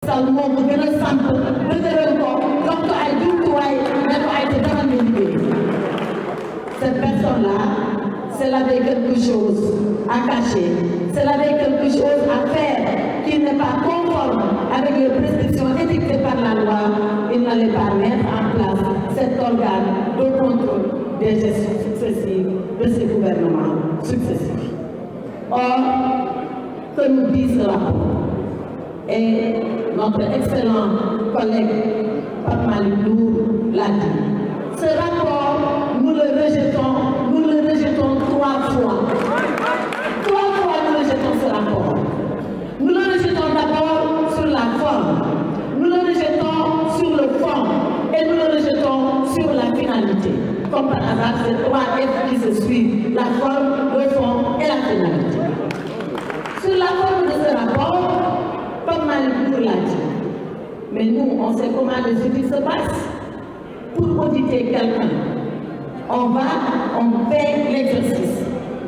ça moo ko gën a samp dëgëral ko jox ko ay jumtuwaay ne ko ay te demal nga liggéey. Cette personne-là, c'est là quelque chose à cacher, c'est là quelque chose à faire qui n'est pas conforme avec les prescriptions édictées par la loi. Il n'allait pas mettre en place cet organe de contrôle des gestions successives de ces gouvernements successifs. Or, que nous dit ce rapport? Et notre excellent collègue Pape Malick Ndour l'a dit. Ce rapport, nous le rejetons 3 fois. 3 fois nous rejetons ce rapport. Nous le rejetons d'abord sur la forme, nous le rejetons sur le fond et nous le rejetons sur la finalité. Comme par hasard, c'est 3 F qui se suivent, la forme, le fond et la finalité. Sur la forme de ce rapport, comme Malick Ndour l'a dit, mais nous, on sait comment les audits se passent. Pour auditer quelqu'un, on fait l'exercice.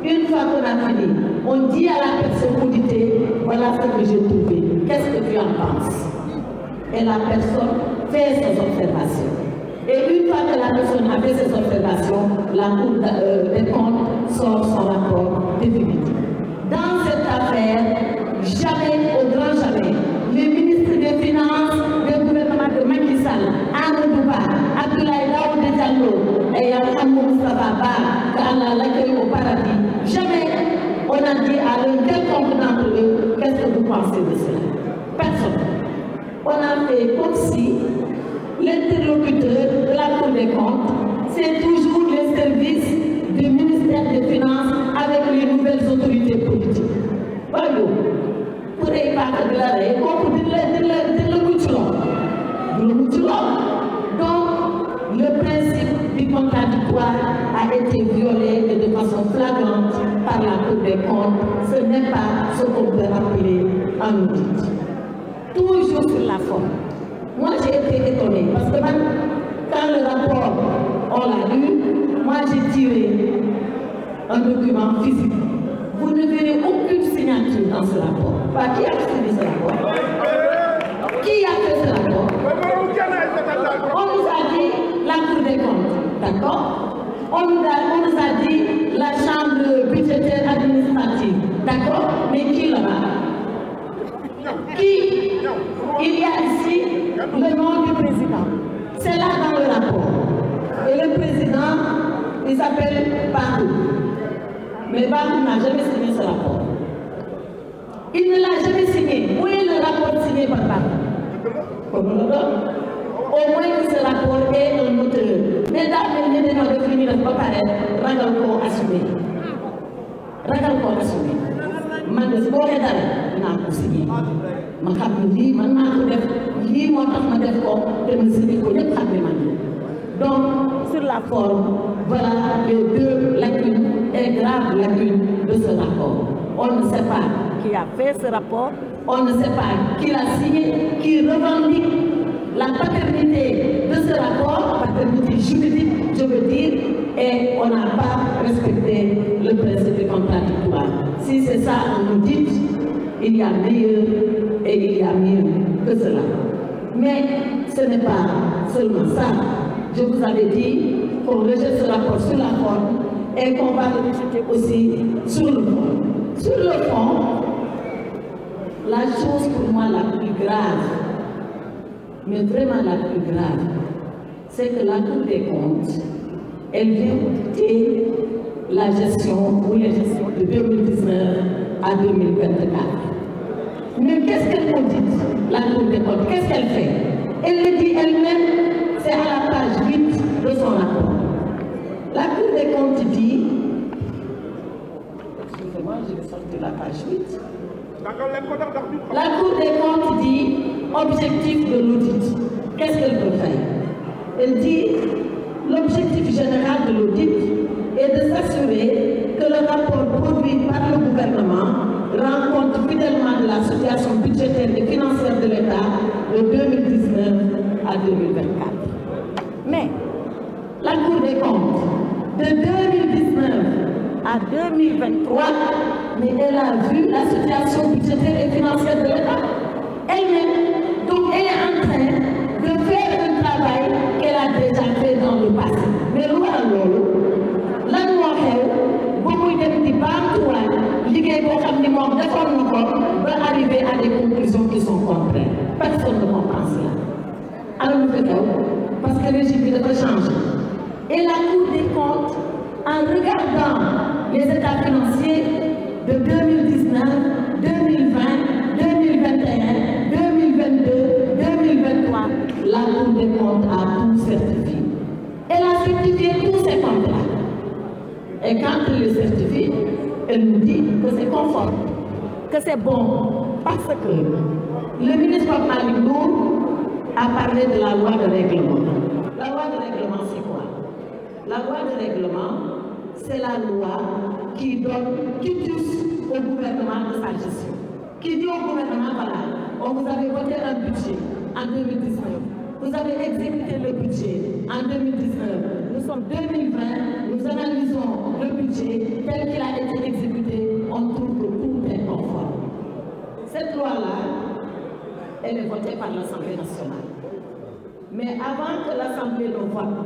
Une fois qu'on a fini, on dit à la personne auditée, voilà ce que j'ai trouvé, qu'est-ce que tu en penses? Et la personne fait ses observations. Et une fois que la personne a fait ses observations, la Cour des comptes sort son rapport définitif. Dans cette affaire, jamais, au grand jamais, les ministres des Finances du gouvernement de Macky Sall, Amadou Ba, Abdoulaye Daouda Diallo et Yahamou Moustapha Ba, qu'Allah l'accueille au paradis, jamais on a dit à l'un quelconque d'entre eux, qu'est-ce que vous pensez de cela? Personne. On a fait comme si l'interlocuteur de la Cour des comptes, c'est toujours les services du ministère des Finances avec les nouvelles autorités politiques. Voilà. Pour y parler de la règle, on peut dire le moutilon. Donc, le principe du contradictoire a été violé de façon flagrante par la Cour des comptes. Ce n'est pas ce qu'on peut appeler un audit. Toujours sur la forme. Moi, j'ai été étonnée parce que même quand le rapport, on l'a lu, moi, j'ai tiré un document physique. Vous ne verrez aucune signature dans ce rapport. Qui a signé ce rapport? Qui a fait ce rapport? On nous a dit la Cour des comptes, d'accord? On nous a dit la Chambre budgétaire administrative, d'accord? Mais qui là-bas? Qui? Il y a ici le nom du président. C'est là dans le rapport. Et le président, il s'appelle Barou. Mais Barou n'a jamais signé ce rapport. Il ne l'a jamais signé. Où est le rapport signé par Barou? Comme nous le donne. Au moins que ce rapport est un auteur. Mais d'abord, il y a des crimes de paraître. Ragal ko assumé. Ragal ko assumé. Man de si boo xee dara dinaa ko signé. Ma xam ne lii man maa ko def lii moo tax ma def ko te ma signé ko ñëpp xam ne man donc sur la forme voilà les 2 lacunes et graves lacunes de ce rapport. On ne sait pas qui a fait ce rapport, on ne sait pas qui l'a signé, qui revendique la paternité de ce rapport, paternité juridique, je veux dire, et on n'a pas respecté le principe du contradictoire. Si c'est ça on nous dit, il y a meilleur et il y a mieux que cela. Mais ce n'est pas seulement ça. Je vous avais dit qu'on rejette ce rapport sur la forme et qu'on va le rejeter aussi sur le fond. Sur le fond, la chose pour moi la plus grave, mais vraiment la plus grave, c'est que la Cour des comptes, elle vient auditer la gestion ou les gestions de 2019 à 2024. Mais qu'est-ce qu'elle audite, la Cour des comptes? Qu'est-ce qu'elle fait? Elle le dit elle-même, c'est à la page 8 de son rapport. La Cour des comptes dit, excusez-moi, je vais sortir la page 8. La Cour des comptes dit, objectif de l'audit. Qu'est-ce qu'elle peut faire? Elle dit, l'objectif général de l'audit est de s'assurer que le rapport produit par le gouvernement rend compte fidèlement de la situation budgétaire et financière de l'État de 2019 à 2024. Mais la Cour des comptes, de 2019 à 2023, mais elle a vu la situation budgétaire et financière de l'État elle-même. moom defoon na ko ba arriver à des conclusions qui sont contraires personne ne comprend cela alors lu fi xew parce que régime bi dafa changé et la Cour des comptes en regardant les états financiers de 2019, 2020, 2021, 2022, 2023, la Cour des comptes a tout certifié. Elle a certifié tous ces comptes-là. Et quand elle les certifie, elle nous dit que c'est conforme, que c'est bon, parce que le ministre Pape Malick Ndour a parlé de la loi de règlement. La loi de règlement, c'est quoi? La loi de règlement, c'est la loi qui donne quitus au gouvernement de sa gestion. Qui dit au gouvernement, voilà, on vous avait voté un budget en 2019. Vous avez exécuté le budget en 2019. Nous sommes 2020, nous analysons le budget tel qu'il a été exécuté. On trouve que tout est conforme. Cette loi-là, elle est votée par l'Assemblée nationale. Mais avant que l'Assemblée le vote,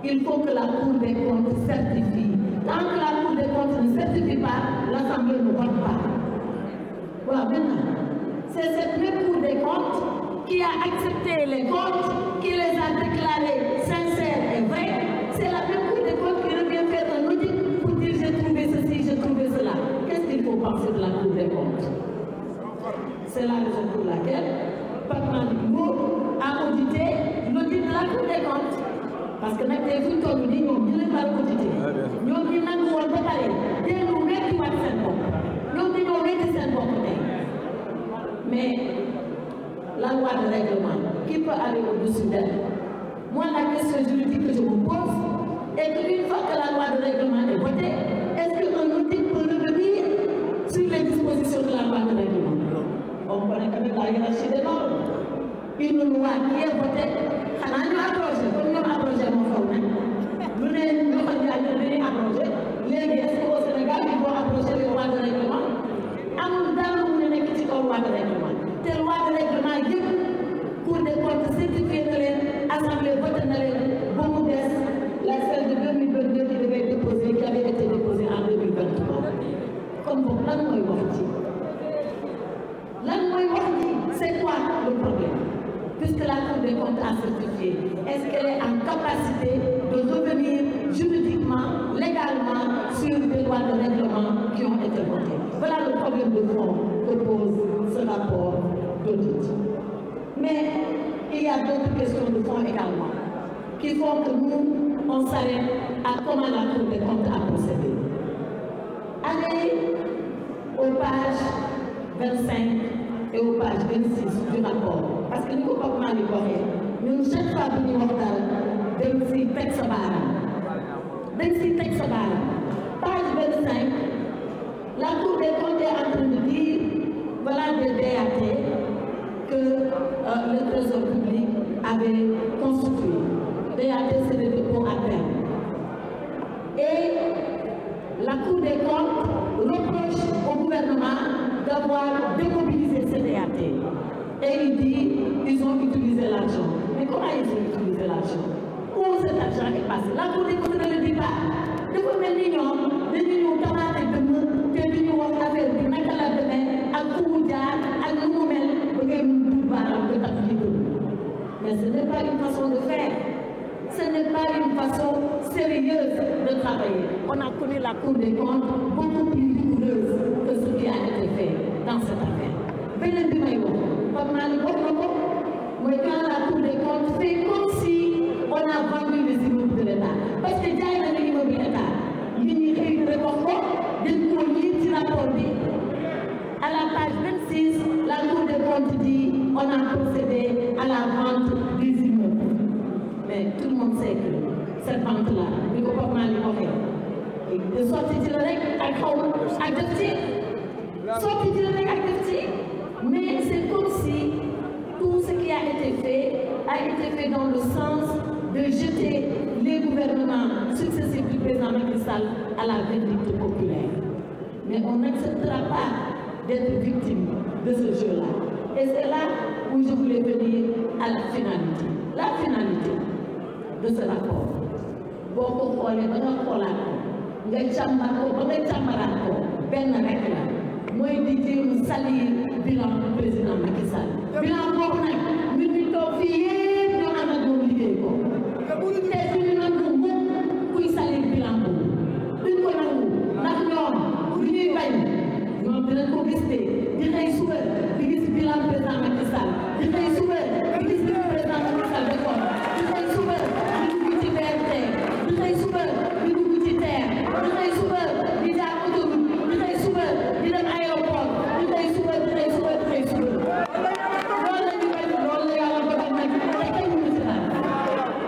il faut que la Cour des comptes certifie. Tant que la Cour des comptes ne certifie pas, l'Assemblée ne vote pas. Voilà, maintenant, c'est cette même Cour des comptes qui a accepté les comptes, qui les a déclarés sincères et vrais. C'est la même Cour des comptes qui revient faire un audit pour dire j'ai trouvé ceci, j'ai trouvé cela. Qu'est-ce qu'il faut penser de la Cour des comptes? C'est la raison pour laquelle Pape Malick Ndour a audité l'audit de la Cour des comptes. Parce que nag tey fu ñu toll nii ñoom ñu leen war a audité ñoom ñu nangu woon ba pare dellu wekkiwaat seen bopp ñoom dañoo wekki seen bopp tey mais la loi de règlement qui peut aller au-dessus d'elle. Moi la question juridique que je me pose est qu'une fois que la loi de règlement est votée, est-ce qu'un audit peut revenir sur les dispositions de la loi de règlement? On connaît quand même la hiérarchie des normes. Une loi qui est votée xanaa ñu abrogé comme ñoom abrogé moo xaw nag lu ne ñu xam ne dañuy abrogé léegi est-ce que au Sénégal il faut abroger les lois de règlement amul dara mu ne nekk ci kaw loi de règlement te loi de règlement yëpp Cour des comptes certifié na leen assemblée voté na leen ba mu des la celle de 2022 qui devait déposer qui avait été déposée en 2023 kon boobu lan mooy wax ci lan mooy wax ci c'est quoi le problème? Puisque la Cour des comptes a certifié, est-ce qu'elle est en capacité de revenir juridiquement, légalement sur des lois de règlement qui ont été votées? Voilà le problème de fond que pose ce rapport d'audit. Mais il y a d'autres questions de fond également qui font que nous, on s'arrête à comment la Cour des comptes a procédé. Allez aux pages 25 et aux pages 26 du rapport. Parce que nous, comme Malick waxee ñun chaque fois bu ñuy wax dara dañ siy teg sa baaraam page 25 la Cour des comptes est en train de dire voilà des DAT que le Trésor public avait constitué. DAT c'est des dépôts à terme et la Cour des comptes reproche au gouvernement d'avoir démobilisé ces DAT. Et il dit ils ont utilisé l'argent. Mais comment ils ont utilisé l'argent? Où cet argent est passé? La Cour des comptes ne le dit pas. dafa mel ni ñoom dañu ñëw tamaate dëmm te duñu wax affaire bi naka la demee ak fu mu jaar ak nu mu mel ba ngay mun dul baaraam ba tax ñu dëmm. Mais ce n'est pas une façon de faire. Ce n'est pas une façon sérieuse de travailler. On a connu la Cour des comptes beaucoup plus rigoureuse que ce qui a été fait dans cette affaire. Beneen bi may wax Pape Malick wax na ko mooy quand la Cour des comptes fait comme si on a vendu les immeubles de l'État parce que jaay nañu immeuble État li ñuy xëy rek wax ko dañ ko lire ci rapport bi à la page 26 la Cour des comptes dit on a procédé à la vente des immeubles mais tout le monde sait que cette vente là bi ko Pape Malick waxee de sorti ci la rek ak xaw ak def ci sorti ci la rek ak def ci. Mais c'est comme si tout ce qui a été fait dans le sens de jeter les gouvernements successifs du président Macky Sall à la vindicte populaire. Mais on n'acceptera pas d'être victime de ce jeu-là. Et c'est là où je voulais venir à la finalité. La finalité de ce rapport. Boo ko xoolee ba nga xoolaat ko nga càmbar ko ba nga càmbaraat ko benn rek la mooy di jéem salir bilan président Macky Sall bilan boobu nag ñun ñu toog fii yëpp ñu ànd ak moom liggéey ko te suñu nangu mukk kuy salir bilan boobu duñ ko nangu ndax ñoom lu ñuy bañ ñoom dinañ ko gis te di xëy suba di gis bilan président Macky Sall di xëy suba di gis li président Macky Sall defoon di xëy suba di dugg ci BRT di xëy suba di dugg ci TER di xëy suba di jaar autoroute di xëy suba di dem aéroport di xëy suba di xëy suba di xëy suba loolu la ñu bañ loolu la yàlla dogal nag te kenn mënu ci dara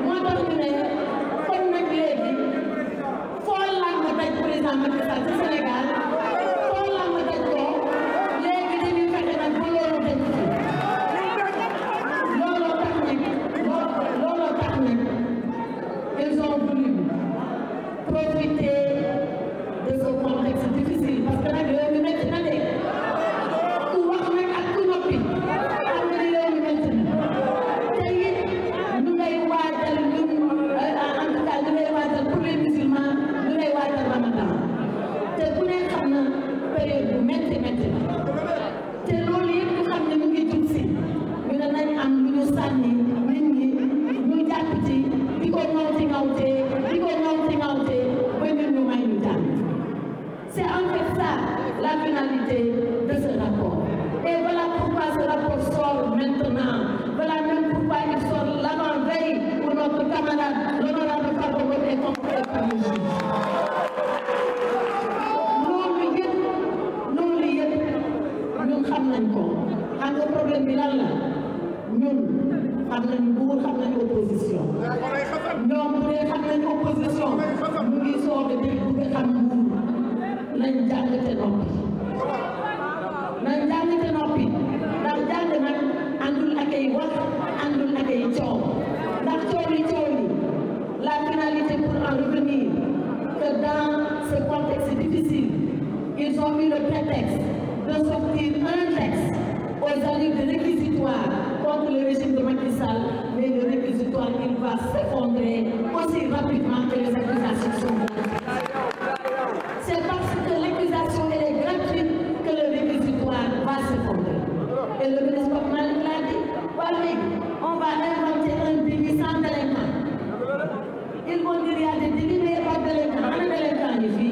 moo tax ñu ne kon nag léegi foo laaj nga daj président Macky Sall ci Sénégal foo laaj nga daj ko léegi dañuy fexe nag ba loolu dañ ci looloo tax nag ils ont voulu profiter de ce contexte difficile parce que nag réew mi métti na de ku wax nag ak ku noppi xam nga ni réew mi métti na te it ñu ngay waajal ñun en tout cas ñu ngay waajal pour les musulmans ñu ngay waajal Ramadan te ku ne xam na période bu métti métti na te loolu yëpp ñu xam ne mu ngi jub si ñu ne nañ am lu ñu sànni nit ñi ñu jàpp ci di ko ŋawte ba ñun ñu may ñu jàpp c'est en fait ça la finalité de ce rapport et voilà pourquoi ce rapport sort maintenant voilà même pourquoi il sort l'avant-veille pour notre camarade l'honorable Farba Ngom et compagnie par le juge loolu yëpp ñun xam nañ ko xam nga problème bi lan la ñun xam nañ nguur xam nañ opposition ñoom bu dee xam nañ opposition ñu ngi soog a dégg bu nga xam nguur nañ jàng te noppi ndax jàng nag àndul ak ay wax àndul ak ay coow ndax coow li la finalité pour en revenir que dans ce contexte difficile ils ont mis le prétexte de sortir un texte aux allures de réquisitoire contre le régime de Macky Sall, mais le réquisitoire il va s'effondrer aussi rapidement que les accusations sont gratuites. C'est parce que l'accusation est gratuite que le réquisitoire va s'effondrer. Et le ministre Malick l'a dit, voilà, on va inventer un délit sans délinquant. Ils vont dire il y a des délits mais pas délinquants. On est délinquant ici.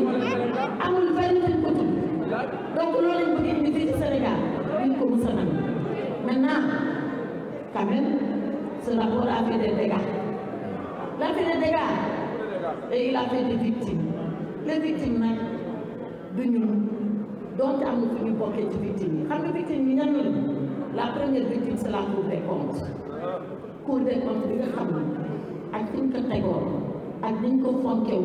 Amul fenn fi ko tudd. Donc loolu lañ bëgg indi fii ci Sénégal. Maintenant, quand même, ce rapport a fait des dégâts. Il a fait des dégâts et il a fait des victimes. Les victimes, donc, à nous faire beaucoup de victimes. Quand les victimes, la première victime, c'est la Cour des comptes. Cour des comptes, vous savez, avec une catégorie, avec une confonction,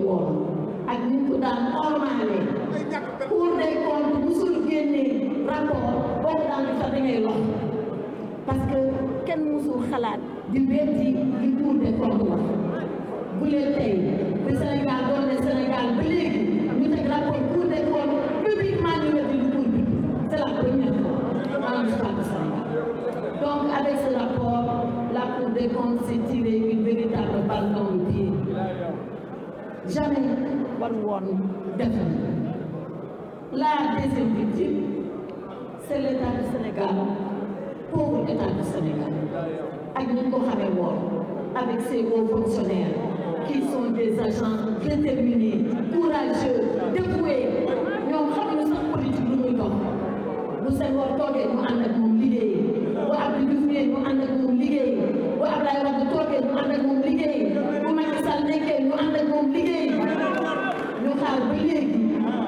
avec une normale. Cour des comptes, vous souvenez, rapport, bokk daal di fa da ngay lox parce que kenn musul xalaat di weddi di Cour des comptes wax bu leen tey bi Sénégal doon ne Sénégal ba léegi ñu teg rapport Cour des comptes publiquement ñu weddi lu Cour bi c'est la première fois dans l'histoire du Sénégal. Donc avec ce rapport la Cour des comptes s'est tiré une véritable balle dans le pied. Jamais war woon def la deuxième victime c'est l'État du Sénégal, pauvre État du Sénégal, avec ses hauts fonctionnaires qui sont des agents déterminés, courageux, dévoués. Nous avons une politique de nous. Nous savons que nous avons l'idée. Nous avons l'idée. Nous avons l'idée. Nous avons l'idée. Nous avons l'idée.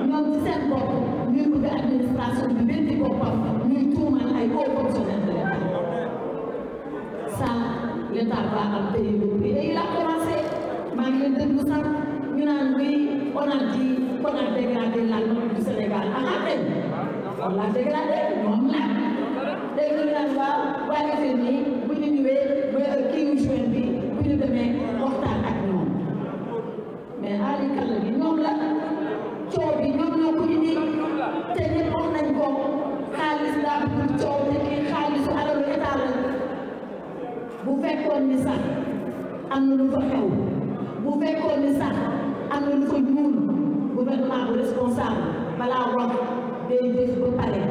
ñoom ci seen bopp ñuy bëgg administration bi benn di boppam ñuy tuumal ay hauts fonctionnaires de l'État. Ça, l'État va en payer le prix. Et il a commencé, maa ngi leen déglu sax ñu naan oui on a dit qu'on a dégradé la langue du Sénégal. Ah kay on l'a dégradé moom la léegi ñu naan waa FMI bu ñu ñëwee ba kii wu juin bi bu ñu demee waxtaan ak ñoom mais Ali Kalla bi ñoom la. coow bi ñoom ñoo ko indi te ñëpp wax nañ ko xaalis daa bëgg coow te kii xaalisu alalu état la bu fekkoon ni sax am na lu fa xew bu fekkoon ni sax am na lu fa ñuul gouvernement bu responsable balaa wax day def ba pare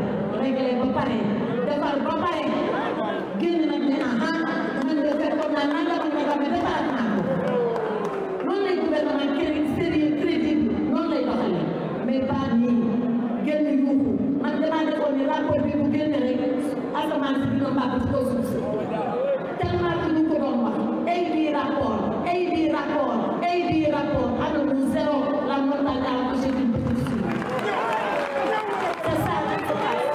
réglé ba pare defar ba pare génn nag ne man de fekkoon naa nangam ak nangam mais defaraat naa ko noonu lay gouvernement sérieux crédible noonu lay doxalee mais pas nii génn yuuxu man damaa defoon ni rapport bi bu génne rek asamaan si dina mbàgg ci kaw suuf si tellement que ñu ko doon wax ay bii rapport ana mu zéro la mortalité que j'ai une petite fille c'est ça qui se passe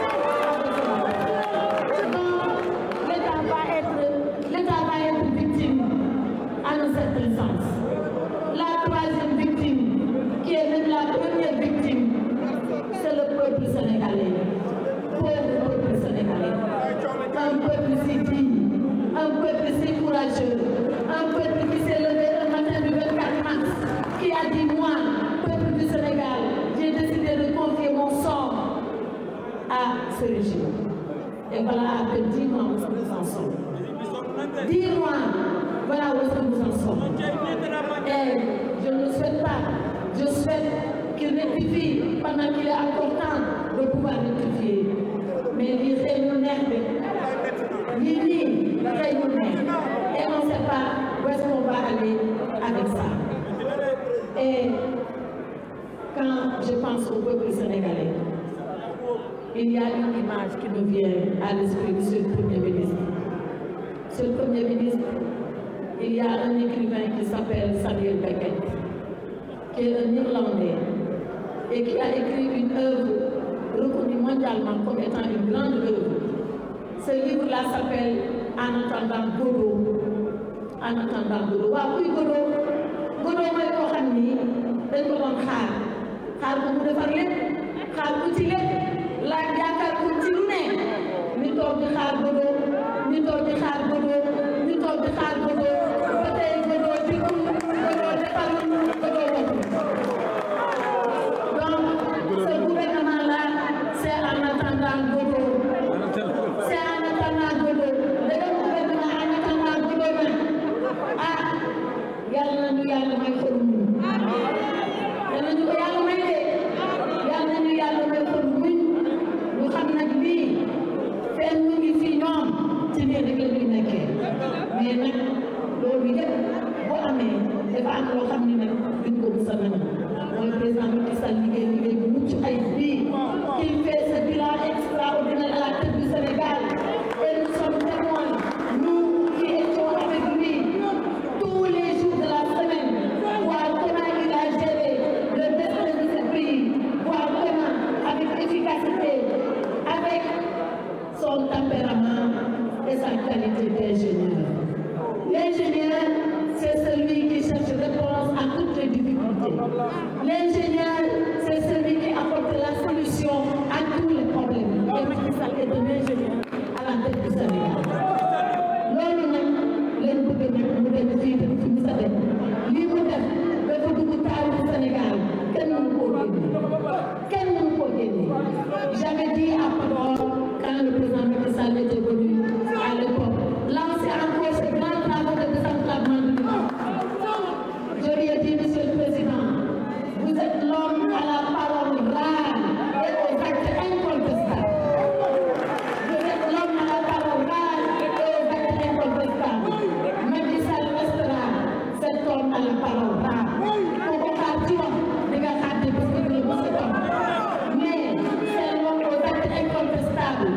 donc l'État va être victime à un certain sens. La troisième victime qui est même la première victime c'est le peuple sénégalais, pauvre peuple sénégalais, un peuple si digne, un peuple si courageux, un peuple qui s'est levé le matin du 24 mars, qui a dit moi, peuple du Sénégal, j'ai décidé de confier mon sort à ce régime. Et voilà, après 10 mois, où nous en sommes. 10 mois, voilà où nous en sommes. Et je ne souhaite pas, je souhaite qu'il rectifie pendant qu'il est encore temps de pouvoir rectifier. Mais il fait nous nerver. Et on ne sait pas où est-ce qu'on va aller avec ça. Et quand je pense au peuple sénégalais, il y a une image qui me vient à l'esprit, monsieur le Premier ministre. Monsieur le Premier ministre, il y a un écrivain qui s'appelle Samuel Beckett, qui est un Irlandais et qui a écrit une œuvre reconnue mondialement comme étant une grande œuvre. Ce livre-là s'appelle En attendant Godot. En attendant Godot. Waaw kuy Godot mooy koo xam ni dañ ko doon xaar ko mu defar lépp xaar ko ci lépp laaj yaakaar ko ci lu ne ñu toog di xaar Godot ñu toog di xaar Godot ñu toog di xaar Godot ba tey Godot dikkul Godot defarul Godot waxul donc ce gouvernement-là c'est en attendant Godot. C'est en attendant Godot. Le gouvernement en attendant Godot nag yàlla na ñu yàlla may xol muñ yàlla ñu ko yàlla may de yàlla na ñu yàlla may xol muñ ñu xam nag lii fenn mu ngi fi ñoom ci biir rek la ñuy nekkee mais nag loolu yëpp bu amee dafa am loo xam ne nag duñ ko mës a nangu mooy président Macky Sall liggéey bu mucc ayib bii il fait ce bilan extraordinaire à la tête du Sénégal et nous sommes témoins nous qui étions avec lui tous les jours de la semaine voir comment il a géré le destin de ce pays voir comment avec efficacité avec son tempérament et sa qualité d'ingénieur. L'ingénieur c'est celui qui cherche réponse à toutes les difficultés. L'ingénieur c'est celui qui apporte la solution à tous les problèmes. Et Macky Sall est un ingénieur à la tête du Sénégal. loolu nag lañ bëgg nag mu dem fii dem fi mu sa dem lii mu def dafa dugg taaru Sénégal kenn mënu koo génne j'avais dit à Podor quand le président Macky Sall était venu à l'époque lancer encore ces grands travaux de désenclavement du Nord. Je lui ai dit, monsieur le président, vous êtes l'homme à la parole rare et aux actes incontestables. Vous êtes l'homme à la parole rare et aux actes incontestables. Macky Sall restera cet homme à la parole rare. Pour ko xaar ci wax di nga xaar parce que dina mos a doon mais c'est l'homme aux actes incontestables.